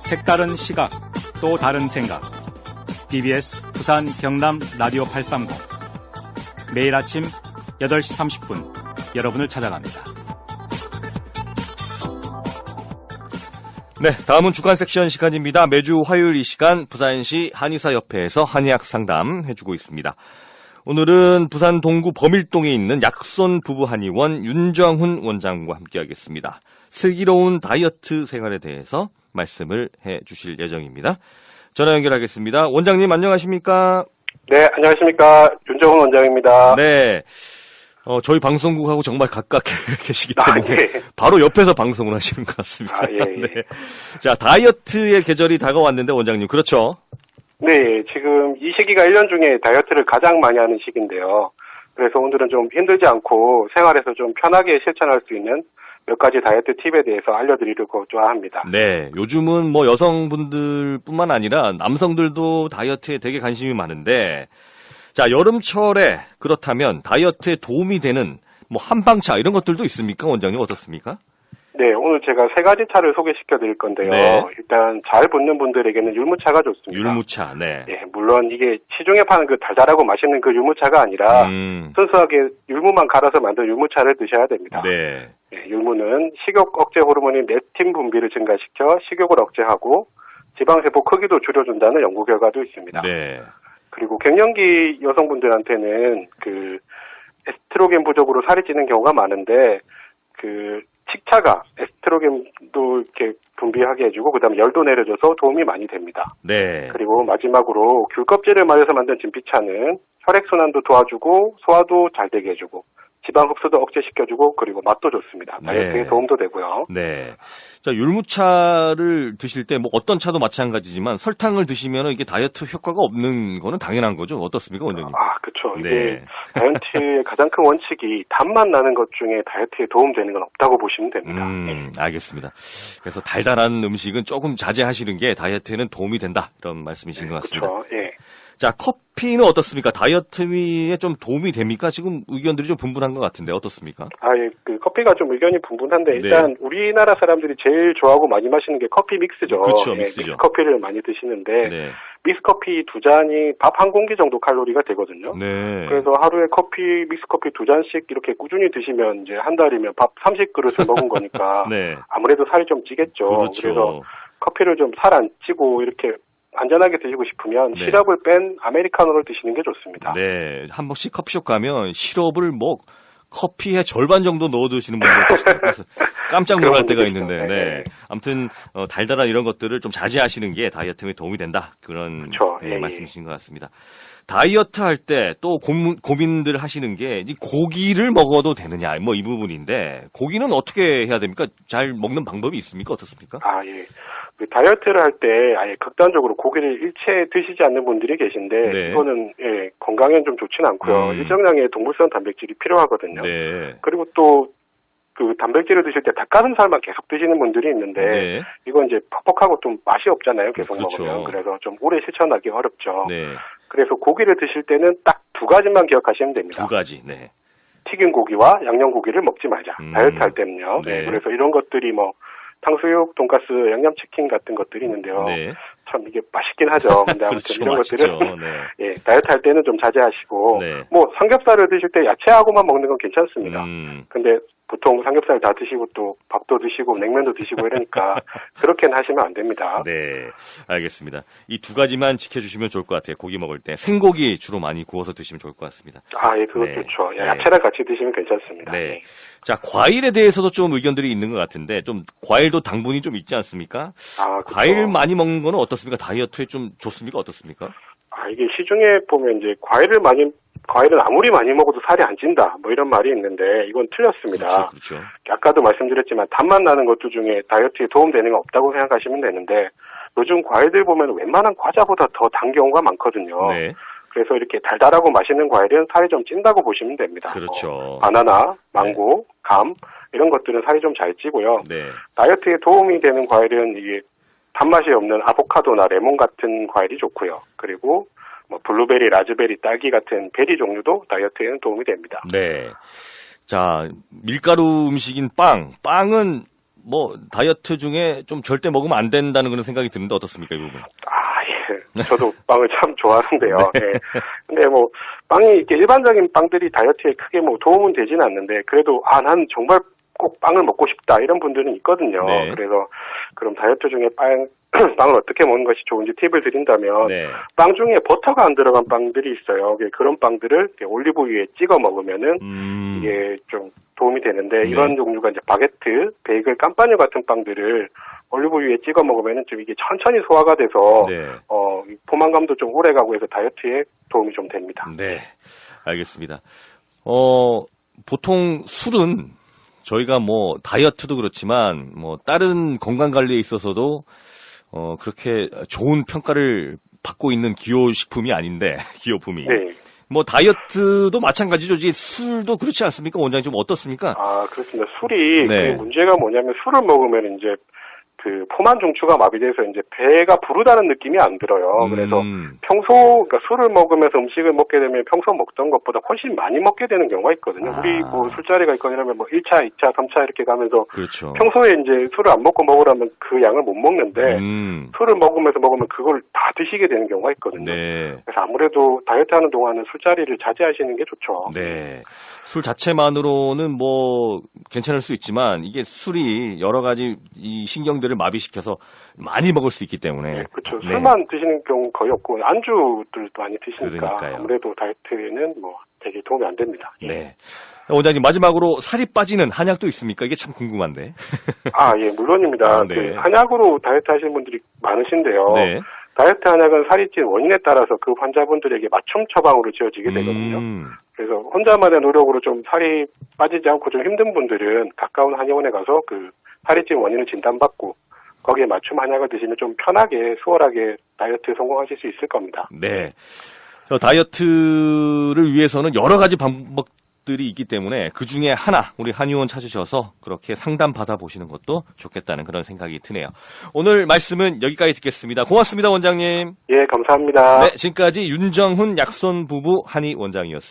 색다른 시각, 또 다른 생각. TBS 부산 경남 라디오 830. 매일 아침 8시 30분 여러분을 찾아갑니다. 네, 다음은 주간 섹션 시간입니다. 매주 화요일 이 시간 부산시 한의사협회에서 한의학 상담 해주고 있습니다. 오늘은 부산 동구 범일동에 있는 약손 부부 한의원 윤정훈 원장과 함께하겠습니다. 슬기로운 다이어트 생활에 대해서 말씀을 해주실 예정입니다. 전화 연결하겠습니다. 원장님 안녕하십니까? 네, 안녕하십니까. 윤정훈 원장입니다. 네. 저희 방송국하고 정말 가깝게 계시기 때문에 네. 바로 옆에서 방송을 하시는 것 같습니다. 예. 네. 자, 다이어트의 계절이 다가왔는데 원장님 그렇죠? 네, 지금 이 시기가 1년 중에 다이어트를 가장 많이 하는 시기인데요. 그래서 오늘은 좀 힘들지 않고 생활에서 좀 편하게 실천할 수 있는 몇 가지 다이어트 팁에 대해서 알려드리려고 좋아합니다. 네, 요즘은 뭐 여성분들뿐만 아니라 남성들도 다이어트에 되게 관심이 많은데, 자, 여름철에 그렇다면 다이어트에 도움이 되는 뭐 한방차 이런 것들도 있습니까? 원장님 어떻습니까? 네, 오늘 제가 세 가지 차를 소개시켜 드릴 건데요. 네. 일단 잘 붙는 분들에게는 율무차가 좋습니다. 율무차, 네. 예, 물론 이게 시중에 파는 그 달달하고 맛있는 그 율무차가 아니라 순수하게 율무만 갈아서 만든 율무차를 드셔야 됩니다. 네. 예, 율무는 식욕 억제 호르몬인 렙틴 분비를 증가시켜 식욕을 억제하고 지방세포 크기도 줄여준다는 연구 결과도 있습니다. 네. 그리고 갱년기 여성분들한테는 그 에스트로겐 부족으로 살이 찌는 경우가 많은데 그 식차가 에스트로겐도 이렇게 분비하게 해주고 그다음에 열도 내려줘서 도움이 많이 됩니다. 네. 그리고 마지막으로 귤 껍질을 말려서 만든 진피차는 혈액 순환도 도와주고 소화도 잘 되게 해주고 지방 흡수도 억제시켜주고 그리고 맛도 좋습니다. 다이어트에 네. 도움도 되고요. 네. 자, 율무차를 드실 때 뭐 어떤 차도 마찬가지지만 설탕을 드시면 이게 다이어트 효과가 없는 거는 당연한 거죠. 어떻습니까, 원장님? 아, 그렇죠. 이게 네. 다이어트의 가장 큰 원칙이 단맛 나는 것 중에 다이어트에 도움되는 건 없다고 보시면 됩니다. 알겠습니다. 그래서 달달한 음식은 조금 자제하시는 게 다이어트에는 도움이 된다. 이런 말씀이신 것 같습니다. 그렇죠. 예. 자, 커피는 어떻습니까? 다이어트에 좀 도움이 됩니까? 지금 의견들이 좀 분분한 것 같은데 어떻습니까? 예. 그 커피가 좀 의견이 분분한데 일단 우리나라 사람들이 제일 좋아하고 많이 마시는 게 커피 믹스죠. 그렇죠, 예, 믹스죠. 믹스커피를 많이 드시는데 네. 믹스커피 2잔이 밥 한 공기 정도 칼로리가 되거든요. 네. 그래서 하루에 믹스커피 2잔씩 이렇게 꾸준히 드시면 이제 한 달이면 밥 30그릇을 먹은 거니까 네. 아무래도 살이 좀 찌겠죠. 그렇죠. 그래서 커피를 좀 살 안 찌고 이렇게 안전하게 드시고 싶으면 네. 시럽을 뺀 아메리카노를 드시는 게 좋습니다. 네. 한 번씩 커피숍 가면 시럽을 뭐 커피의 절반 정도 넣어 드시는 분들도 있어요. 깜짝 놀랄 때가 있는데. 네. 아무튼 달달한 이런 것들을 좀 자제하시는 게 다이어트에 도움이 된다. 그런 그렇죠. 네, 말씀이신 것 같습니다. 다이어트 할 때 또 고민들 하시는 게 이제 고기를 먹어도 되느냐 뭐 이 부분인데 고기는 어떻게 해야 됩니까? 잘 먹는 방법이 있습니까? 어떻습니까? 예. 그 다이어트를 할 때 아예 극단적으로 고기를 일체 드시지 않는 분들이 계신데 네. 이거는 건강에는 좀 좋지는 않고요. 일정량의 동물성 단백질이 필요하거든요. 네. 그리고 또 그 단백질을 드실 때 닭가슴살만 계속 드시는 분들이 있는데 네. 이건 이제 퍽퍽하고 좀 맛이 없잖아요. 계속 그렇죠. 먹으면. 그래서 좀 오래 실천하기 어렵죠. 네. 그래서 고기를 드실 때는 딱 두 가지만 기억하시면 됩니다. 두 가지. 네. 튀긴 고기와 양념 고기를 먹지 말자. 다이어트 할 때는요. 네. 그래서 이런 것들이 뭐 탕수육, 돈가스, 양념치킨 같은 것들이 있는데요. 네. 참 이게 맛있긴 하죠. 근데 아무튼 그렇죠, 이런 맛있죠. 것들은 네. 다이어트 할 때는 좀 자제하시고 네. 뭐 삼겹살을 드실 때 야채하고만 먹는 건 괜찮습니다. 근데 보통 삼겹살 다 드시고 또 밥도 드시고 냉면도 드시고 이러니까 그렇게는 하시면 안 됩니다. 네, 알겠습니다. 이 두 가지만 지켜주시면 좋을 것 같아요. 고기 먹을 때 생고기 주로 많이 구워서 드시면 좋을 것 같습니다. 예, 그거 네. 좋죠. 네. 야채랑 같이 드시면 괜찮습니다. 네. 자, 과일에 대해서도 좀 의견들이 있는 것 같은데 좀 과일도 당분이 좀 있지 않습니까? 그렇죠. 과일 많이 먹는 거는 어떻습니까? 다이어트에 좀 좋습니까? 어떻습니까? 이게 시중에 보면 이제 과일은 아무리 많이 먹어도 살이 안 찐다. 뭐 이런 말이 있는데 이건 틀렸습니다. 그렇죠. 아까도 말씀드렸지만 단맛 나는 것들 중에 다이어트에 도움되는 건 없다고 생각하시면 되는데 요즘 과일들 보면 웬만한 과자보다 더 단 경우가 많거든요. 네. 그래서 이렇게 달달하고 맛있는 과일은 살이 좀 찐다고 보시면 됩니다. 그렇죠. 바나나, 망고, 감 이런 것들은 살이 좀 잘 찌고요. 네. 다이어트에 도움이 되는 과일은 이게 단맛이 없는 아보카도나 레몬 같은 과일이 좋고요. 그리고 뭐 블루베리, 라즈베리, 딸기 같은 베리 종류도 다이어트에는 도움이 됩니다. 네. 자, 밀가루 음식인 빵은 뭐 다이어트 중에 좀 절대 먹으면 안 된다는 그런 생각이 드는데 어떻습니까, 이 부분? 예. 저도 빵을 참 좋아하는데요. 예. 근데 뭐, 빵이 이렇게 일반적인 빵들이 다이어트에 크게 뭐 도움은 되지는 않는데, 그래도, 난 정말 꼭 빵을 먹고 싶다, 이런 분들은 있거든요. 네. 그래서, 그럼 다이어트 중에 빵을 어떻게 먹는 것이 좋은지 팁을 드린다면, 네. 빵 중에 버터가 안 들어간 빵들이 있어요. 그런 빵들을 이렇게 올리브유에 찍어 먹으면은, 이게 좀 도움이 되는데, 네. 이런 종류가 이제 바게트, 베이글, 깜빠뉴 같은 빵들을 올리브유에 찍어 먹으면은 좀 이게 천천히 소화가 돼서, 네. 이 포만감도 좀 오래 가고 해서 다이어트에 도움이 좀 됩니다. 네. 알겠습니다. 보통 술은 저희가 뭐 다이어트도 그렇지만 뭐 다른 건강 관리에 있어서도 그렇게 좋은 평가를 받고 있는 기호식품이 아닌데, 기호품이. 네. 뭐 다이어트도 마찬가지죠. 이제 술도 그렇지 않습니까? 원장님 좀 어떻습니까? 그렇습니다. 술이, 네. 그 문제가 뭐냐면 술을 먹으면 이제 그 포만 중추가 마비돼서 이제 배가 부르다는 느낌이 안 들어요. 그래서 그러니까 술을 먹으면서 음식을 먹게 되면 평소 먹던 것보다 훨씬 많이 먹게 되는 경우가 있거든요. 우리 뭐 술자리가 있거나 이러면 뭐 1차, 2차, 3차 이렇게 가면서 그렇죠. 평소에 이제 술을 안 먹고 먹으라면 그 양을 못 먹는데 술을 먹으면서 먹으면 그걸 다 드시게 되는 경우가 있거든요. 네. 그래서 아무래도 다이어트 하는 동안은 술자리를 자제하시는 게 좋죠. 네. 술 자체만으로는 뭐 괜찮을 수 있지만 이게 술이 여러 가지 이 신경들을 마비시켜서 많이 먹을 수 있기 때문에. 네, 그렇죠. 네. 술만 드시는 경우 거의 없고 안주들도 많이 드시니까 그러니까요. 아무래도 다이어트에는 뭐 되게 도움이 안 됩니다. 네. 원장님 마지막으로 살이 빠지는 한약도 있습니까? 이게 참 궁금한데. 예, 물론입니다. 네. 그 한약으로 다이어트 하시는 분들이 많으신데요. 네. 다이어트 한약은 살이 찐 원인에 따라서 그 환자분들에게 맞춤 처방으로 지어지게 되거든요. 그래서 혼자만의 노력으로 좀 살이 빠지지 않고 좀 힘든 분들은 가까운 한의원에 가서 그 살이 찐 원인을 진단받고 거기에 맞춤 한약을 드시면 좀 편하게 수월하게 다이어트에 성공하실 수 있을 겁니다. 네. 다이어트를 위해서는 여러 가지 방법들이 있기 때문에 그 중에 하나 우리 한의원 찾으셔서 그렇게 상담 받아보시는 것도 좋겠다는 그런 생각이 드네요. 오늘 말씀은 여기까지 듣겠습니다. 고맙습니다, 원장님. 예, 감사합니다. 네, 지금까지 윤정훈 약손 부부 한의원장이었습니다.